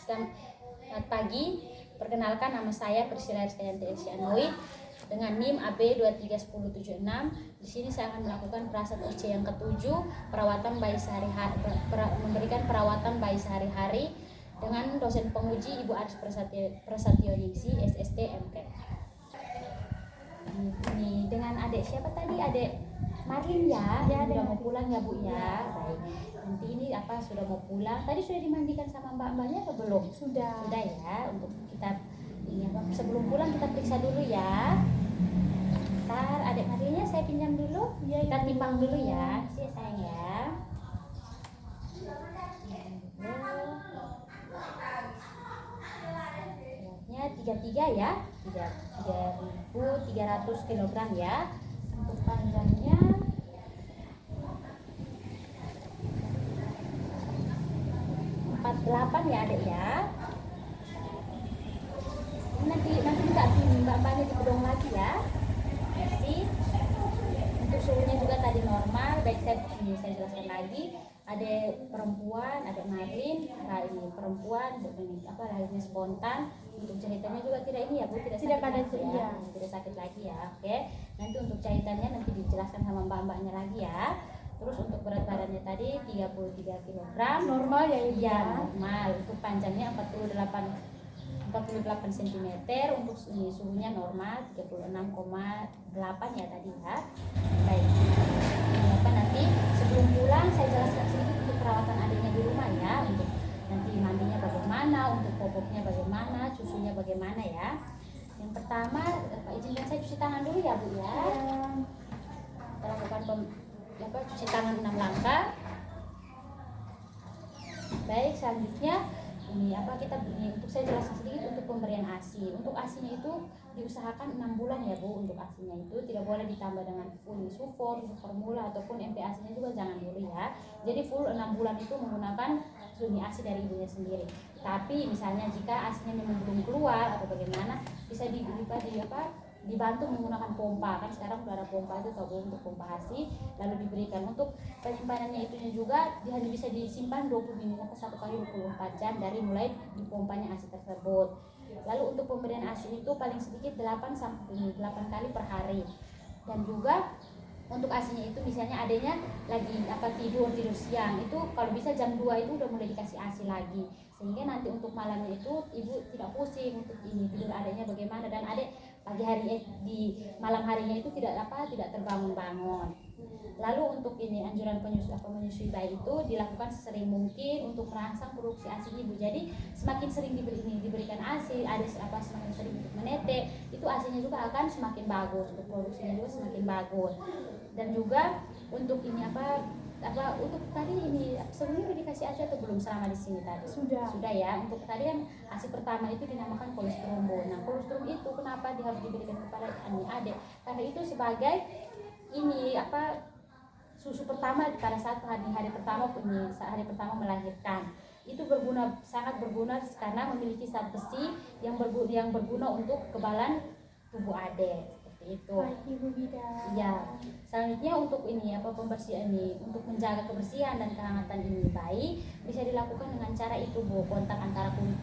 Selamat pagi, perkenalkan nama saya Priscilla Rizkyanti Elsianoid dengan NIM AB 231076. Di sini saya akan melakukan perasaan UC yang ketujuh, perawatan bayi sehari-hari, memberikan perawatan bayi sehari-hari dengan dosen penguji Ibu Aris Prasetyoningsih, SST MK. Ini dengan adik siapa tadi? Adik Marlin ya, sudah mau pulang ya Bu ya. Baik. Nanti ini sudah mau pulang. Tadi sudah dimandikan sama mbak-mbaknya atau belum? Sudah ya. Untuk kita ini sebelum pulang kita periksa dulu ya. Ntar adik Marlinnya saya pinjam dulu. Ya, kita timbang dulu ya. Sih sayang ya. Beratnya 33 ya. 3.300 kg ya. Untuk panjangnya 48 ya adik ya. Nanti minta mbak-mbaknya dipedong lagi ya. Kasih. Untuk suhunya juga tadi normal. Baik, saya jelaskan lagi. Ada perempuan, ada Marlin, ini perempuan, ini lahirnya spontan. Untuk jahitannya juga tidak ini ya Bu, tidak sakit ya. Tidak sakit lagi ya. Oke. Nanti untuk jahitannya nanti dijelaskan sama mbak-mbaknya lagi ya. Terus untuk berat badannya tadi 33 kg. Normal ya Ibu? Iya, normal. Untuk panjangnya 48 cm. Untuk ini suhunya normal 36,8 ya tadi ya. Baik. Nanti sebelum pulang saya jelaskan sedikit untuk perawatan adiknya di rumah ya. Untuk nanti mandinya bagaimana, untuk popoknya bagaimana, susunya bagaimana ya. Yang pertama, izinkan saya cuci tangan dulu ya Bu ya. Kita lakukan cuci tangan 6 langkah. Baik, selanjutnya ini untuk saya jelaskan sedikit untuk pemberian ASI. Untuk ASInya itu diusahakan 6 bulan ya Bu. Untuk ASInya itu tidak boleh ditambah dengan sufor, formula ataupun MPASI-nya juga jangan dulu ya. Jadi full 6 bulan itu menggunakan ASI dari ibunya sendiri. Tapi misalnya jika ASInya memang belum keluar atau bagaimana, bisa dibantu menggunakan pompa. Kan sekarang sudah ada pompa itu untuk pompa ASI, lalu diberikan. Untuk penyimpanannya itunya juga hanya bisa disimpan 20 menit atau 1 kali 24 jam dari mulai dipompanya ASI tersebut. Lalu untuk pemberian ASI itu paling sedikit 8 kali per hari. Dan juga untuk ASInya itu misalnya adanya lagi tidur siang, itu kalau bisa jam 2 itu udah mulai dikasih ASI lagi, sehingga nanti untuk malamnya itu ibu tidak pusing untuk ini tidur adiknya bagaimana, dan adik pagi hari di malam harinya itu tidak terbangun-bangun. Lalu untuk ini anjuran menyusui bayi itu dilakukan sesering mungkin untuk merangsang produksi ASI ibu. Jadi semakin sering diberikan ASI, semakin sering untuk menetes, itu ASInya juga akan semakin bagus, untuk produksinya juga semakin bagus. Dan juga untuk ini untuk tadi ini sebelumnya udah dikasih ASI atau belum selama di sini tadi? Sudah ya. Untuk tadi kan ASI pertama itu dinamakan kolostrum. Nah, kolostrum itu kenapa harus diberikan kepada adik? Karena itu sebagai ini susu pertama pada saat hari pertama melahirkan. Itu sangat berguna karena memiliki zat besi yang berguna untuk kekebalan tubuh adik. Itu. Ibu Bida. Ya. Selanjutnya untuk ini pembersihan ini untuk menjaga kebersihan dan kehangatan ini bayi bisa dilakukan dengan cara itu Bu, kontak antara kulit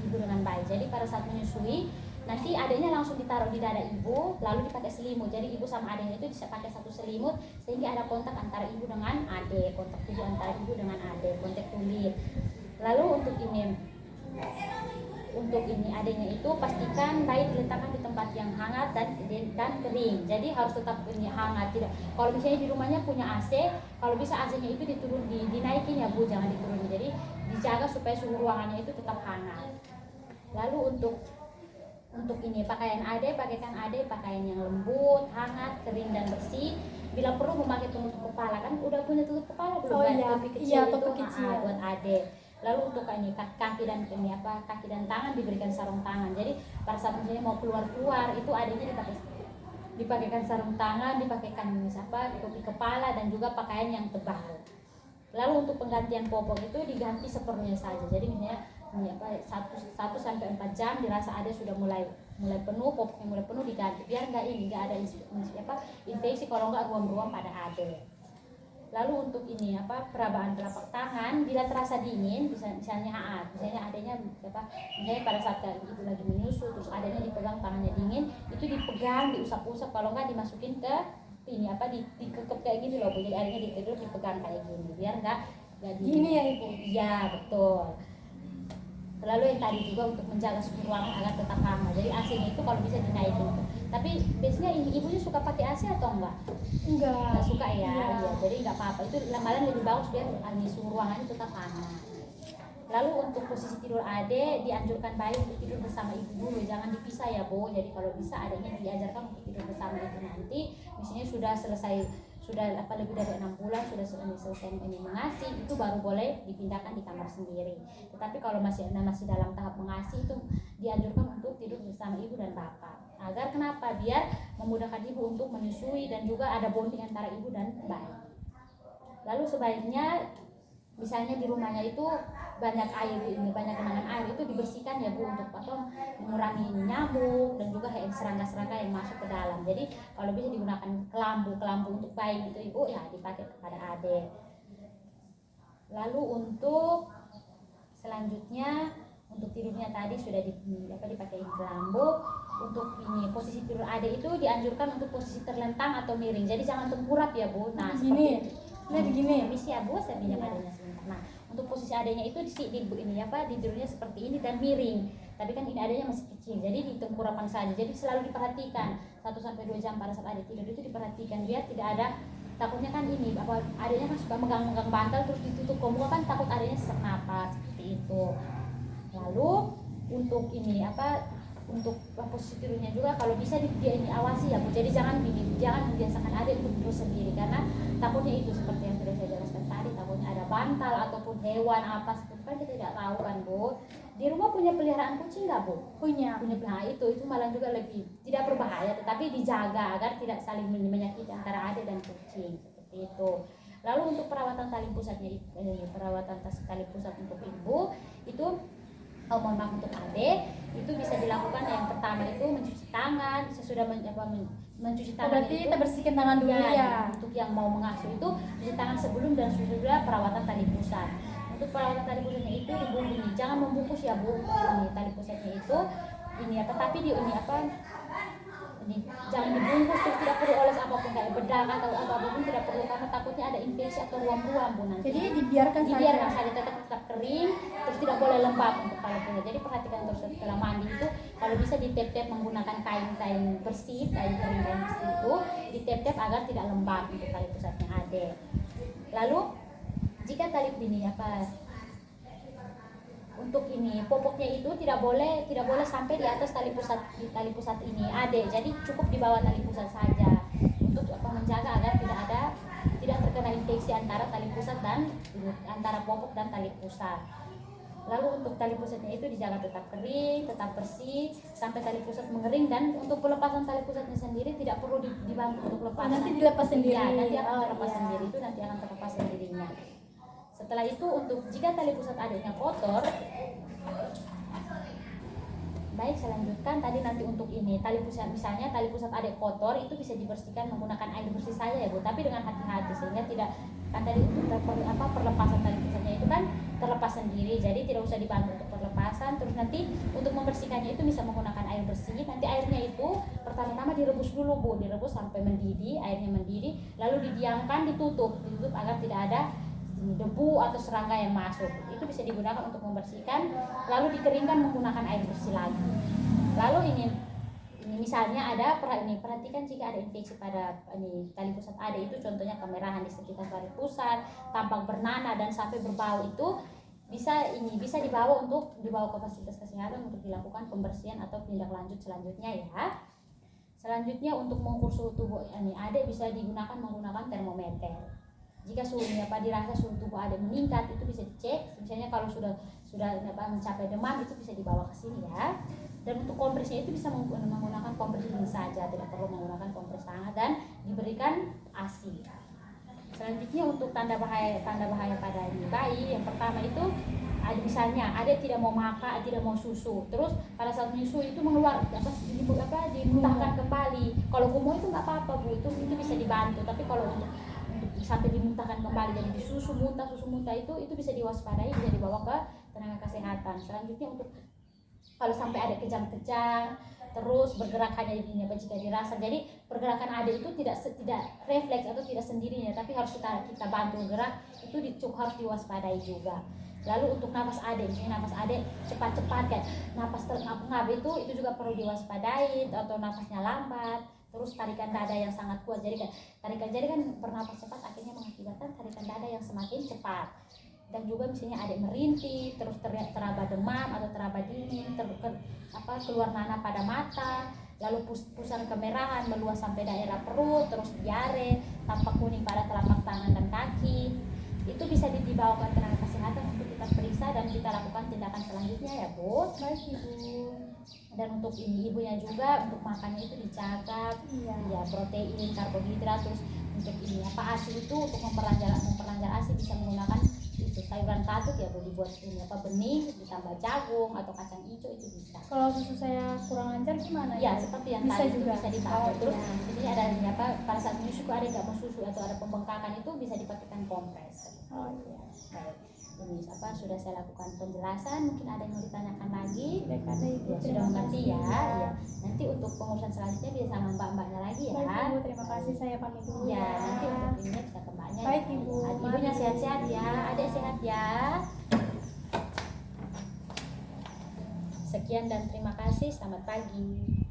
ibu dengan bayi. Jadi pada saat menyusui nanti adiknya langsung ditaruh di dada ibu, lalu dipakai selimut. Jadi ibu sama adiknya itu bisa pakai satu selimut sehingga ada kontak antara ibu dengan adik, kontak tubuh antara ibu dengan adik, kontak kulit. Lalu untuk ini adanya itu pastikan bayi diletakkan di tempat yang hangat dan kering. Jadi harus tetap ini hangat. Tidak. Kalau misalnya di rumahnya punya AC, kalau bisa AC-nya itu dinaikin ya Bu, jangan diturunin. Jadi dijaga supaya suhu ruangannya itu tetap hangat. Lalu untuk ini pakaian pakaikan pakaian yang lembut, hangat, kering dan bersih. Bila perlu memakai penutup kepala, kan udah punya tutup kepala belum? Topi kecil buat adik. Lalu untuk ini kaki dan tangan diberikan sarung tangan. Jadi pada saat misalnya mau keluar itu adiknya dipakaikan sarung tangan, dipakaikan topi kepala dan juga pakaian yang tebal. Lalu untuk penggantian popok itu diganti seperlunya saja. Jadi misalnya 1 sampai 4 jam dirasa ada sudah mulai penuh, popoknya mulai penuh diganti biar enggak ada infeksi, kalau enggak ruam-ruam pada adik. Lalu untuk ini apa, perabaan telapak tangan bila terasa dingin, misalnya adanya apa, misalnya pada saat ibu lagi menyusu terus adanya dipegang tangannya dingin, itu dipegang, diusap-usap, kalau nggak dimasukin ke ini apa, dikekep kayak gini loh Bu. Jadi adanya ditidur dipegang kayak gini biar nggak Gini ya Ibu? Iya betul. Lalu yang tadi juga untuk menjaga suhu ruangan agar tetap hangat. Jadi AC-nya itu kalau bisa dinaikin. Tapi biasanya ibunya suka pakai AC atau enggak? Enggak Suka ya. Iya. Ya, jadi enggak apa-apa. Itu malah lebih bagus biar suhu ruangannya tetap hangat. Lalu untuk posisi tidur Ade dianjurkan bayi untuk tidur bersama ibu dulu, jangan dipisah ya Bu. Jadi kalau bisa adanya diajarkan untuk tidur bersama itu nanti. Misalnya sudah lebih dari 6 bulan sudah selesai ini mengasi, itu baru boleh dipindahkan di kamar sendiri. Tetapi kalau masih dalam tahap mengasi itu dianjurkan untuk tidur bersama ibu dan bapak. Agar kenapa? Biar memudahkan ibu untuk menyusui dan juga ada bonding antara ibu dan bayi. Lalu sebaiknya misalnya di rumahnya itu banyak genangan air, itu dibersihkan ya Bu, untuk mengurangi nyamuk dan juga serangga-serangga yang masuk ke dalam. Jadi kalau bisa digunakan kelambu untuk bayi gitu Ibu ya, dipakai kepada Ade. Lalu untuk selanjutnya untuk tidurnya tadi sudah dipakai kelambu. Untuk ini posisi tidur Ade itu dianjurkan untuk posisi terlentang atau miring. Jadi jangan tengkurap ya Bu. Nah, begini. Begini. Misi ya Bu, saya pinjam adanya sebentar. Nah, untuk posisi adanya itu tidurnya seperti ini dan miring. Tapi kan ini adanya masih kecil, jadi di tengkurapan saja. Jadi selalu diperhatikan 1-2 jam pada saat ade tidur itu diperhatikan biar tidak ada, takutnya kan ini adanya kan suka megang-megang bantal terus ditutup ke muka, kan takut adanya sesak napas seperti itu. Lalu untuk ini untuk posisi tidurnya juga kalau bisa dia ini awasi ya Bu. Jadi jangan membiasakan adik untuk tidur sendiri, karena takutnya itu seperti yang sudah saya jelaskan tadi, takutnya ada bantal ataupun hewan apa seperti kan kita tidak tahu kan Bu. Di rumah punya peliharaan kucing nggak Bu? Punya peliharaan itu malah juga lebih tidak berbahaya, tetapi dijaga agar tidak saling menyakiti antara adik dan kucing seperti itu. Lalu untuk perawatan tali pusatnya perawatan tali pusat untuk ibu itu mohon maaf untuk adik itu bisa dilakukan yang pertama itu mencuci tangan. Sesudah mencuci tangan berarti itu kita bersihkan tangan dulu ya. Untuk yang mau mengasuh itu cuci tangan sebelum dan sesudah perawatan tali pusat. Untuk perawatan tali pusatnya itu dibungkus, jangan membungkus ya Bu. Ini tali pusatnya itu tapi jangan dibungkus, terus tidak perlu oles apapun kayak bedak atau apapun tidak perlu, karena takutnya ada infeksi atau ruam-ruam Bu nanti. Jadi dibiarkan saja tetap kering, terus tidak boleh lembab untuk tali pusat. Jadi perhatikan terus setelah mandi itu kalau bisa ditep-tep menggunakan kain bersih, kain kering bersih itu ditep-tep agar tidak lembab untuk tali pusatnya ada. Lalu jika tali untuk ini popoknya itu tidak boleh sampai di atas tali pusat ini Ade. Jadi cukup di bawah tali pusat saja untuk menjaga agar tidak terkena infeksi antara tali pusat dan antara popok dan tali pusat. Lalu untuk tali pusatnya itu dijaga tetap kering, tetap bersih sampai tali pusat mengering, dan untuk pelepasan tali pusatnya sendiri tidak perlu dibantu untuk lepas. Nanti dilepas sendiri. Ya, nanti akan terlepas sendiri, itu nanti akan terlepas sendirinya. Setelah itu untuk jika tali pusat adiknya kotor, baik saya lanjutkan tadi nanti untuk ini tali pusat, misalnya tali pusat adik kotor itu bisa dibersihkan menggunakan air bersih saja ya Bu, tapi dengan hati-hati sehingga tidak kan tadi untuk perlepasan tali pusatnya itu kan terlepas sendiri, jadi tidak usah dibantu untuk perlepasan. Terus nanti untuk membersihkannya itu bisa menggunakan air bersih. Nanti airnya itu pertama-tama direbus dulu Bu, direbus sampai mendidih, airnya mendidih, lalu didiamkan, ditutup agar tidak ada debu atau serangga yang masuk. Itu bisa digunakan untuk membersihkan, lalu dikeringkan menggunakan air bersih lagi. Lalu ini misalnya perhatikan jika ada infeksi pada tali pusat ada itu, contohnya kemerahan di sekitar tali pusat, tampak bernanah dan sampai berbau, itu bisa dibawa ke fasilitas kesehatan untuk dilakukan pembersihan atau tindak lanjut selanjutnya ya. Selanjutnya untuk mengukur suhu tubuh ada bisa digunakan menggunakan termometer. Jika suhunya dirasa suhu tubuh ada meningkat, itu bisa dicek. Misalnya kalau sudah mencapai demam, itu bisa dibawa ke sini ya. Dan untuk kompresnya itu bisa menggunakan kompres dingin saja, tidak perlu menggunakan kompres hangat, dan diberikan ASI. Selanjutnya untuk tanda bahaya pada bayi, yang pertama itu misalnya ada tidak mau makan, tidak mau susu, terus pada saat menyusu itu dimuntahkan kembali. Kalau kumuh itu nggak apa-apa Bu, itu bisa dibantu. Tapi kalau untuk sampai dimuntahkan kembali jadi susu muntah itu bisa diwaspadai, bisa dibawa ke tenaga kesehatan. Selanjutnya untuk kalau sampai ada kejang-kejang terus bergerak hanya ini apa jika dirasa, jadi pergerakan adik itu tidak refleks atau tidak sendirinya, tapi harus kita bantu gerak, itu harus diwaspadai juga. Lalu untuk napas adik, misalnya napas adik cepat-cepat kayak napas terngap-ngap itu juga perlu diwaspadai, atau napasnya lambat. Terus tarikan dada yang sangat kuat, jadi kan bernapas cepat akhirnya mengakibatkan tarikan dada yang semakin cepat. Dan juga misalnya adik merintih, terus teraba demam atau teraba dingin, keluar nanah pada mata, lalu pusar kemerahan meluas sampai daerah perut, terus diare, tampak kuning pada telapak tangan dan kaki, itu bisa dibawa ke tenaga kesehatan untuk kita periksa dan kita lakukan tindakan selanjutnya ya Bu. Baik Ibu. Dan untuk ibunya juga untuk makannya itu dijaga, ya protein, karbohidrat, terus untuk ASI itu untuk memperlancar ASI bisa menggunakan itu sayuran katuk ya Bu, dibuat benih ditambah jagung atau kacang hijau itu bisa. Kalau susu saya kurang lancar gimana ya? Seperti yang bisa tadi juga. Itu bisa dipakai. Terus jadi ada pada saat menyusu ada nggak mau susu atau ada pembengkakan itu bisa dipakaikan kompres. Baik. Ini sudah saya lakukan penjelasan, mungkin ada yang mau ditanyakan lagi? Ya, sudah mengerti ya. Nanti untuk pengurusan selanjutnya bisa sama mbak-mbaknya lagi ya. Baik Ibu, terima kasih, saya pamit dulu ya. Nanti untuk ini bisa ke mbaknya. Baik Ibu. Ibunya sehat-sehat ya, adik sehat ya. Sekian dan terima kasih, selamat pagi.